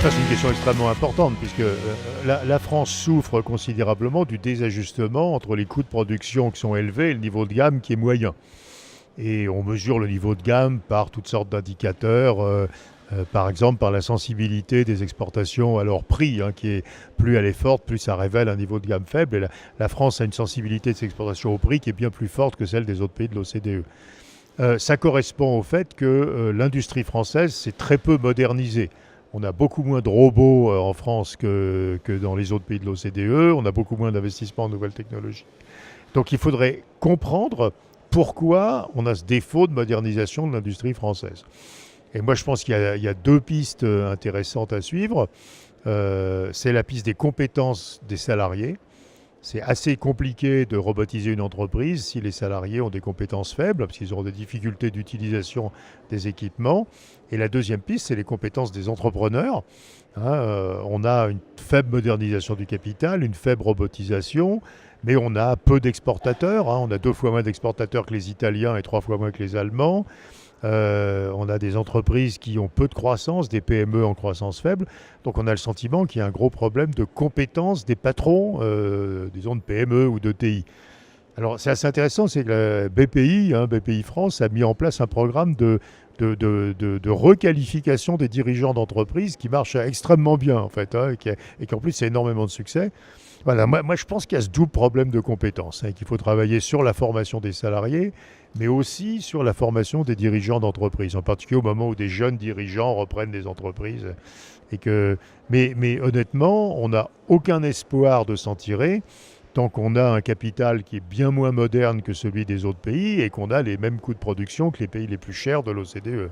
Ça, c'est une question extrêmement importante, puisque la France souffre considérablement du désajustement entre les coûts de production qui sont élevés et le niveau de gamme qui est moyen. Et on mesure le niveau de gamme par toutes sortes d'indicateurs, par exemple par la sensibilité des exportations à leur prix, hein, qui est plus elle est forte, plus ça révèle un niveau de gamme faible. Et la France a une sensibilité de ses exportations au prix qui est bien plus forte que celle des autres pays de l'OCDE. Ça correspond au fait que l'industrie française s'est très peu modernisée. On a beaucoup moins de robots en France que dans les autres pays de l'OCDE. On a beaucoup moins d'investissements en nouvelles technologies. Donc il faudrait comprendre pourquoi on a ce défaut de modernisation de l'industrie française. Et moi, je pense qu'il y a deux pistes intéressantes à suivre. C'est la piste des compétences des salariés. C'est assez compliqué de robotiser une entreprise si les salariés ont des compétences faibles, parce qu'ils auront des difficultés d'utilisation des équipements. Et la deuxième piste, c'est les compétences des entrepreneurs. On a une faible modernisation du capital, une faible robotisation, mais on a peu d'exportateurs. On a 2 fois moins d'exportateurs que les Italiens et 3 fois moins que les Allemands. On a des entreprises qui ont peu de croissance, des PME en croissance faible. Donc on a le sentiment qu'il y a un gros problème de compétence des patrons, disons de PME ou de TI. Alors c'est assez intéressant, c'est que BPI France a mis en place un programme de requalification des dirigeants d'entreprise qui marche extrêmement bien en fait, et qu'en plus a énormément de succès. Voilà, moi je pense qu'il y a ce double problème de compétences, qu'il faut travailler sur la formation des salariés, mais aussi sur la formation des dirigeants d'entreprise, en particulier au moment où des jeunes dirigeants reprennent des entreprises. Mais honnêtement, on n'a aucun espoir de s'en tirer tant qu'on a un capital qui est bien moins moderne que celui des autres pays et qu'on a les mêmes coûts de production que les pays les plus chers de l'OCDE.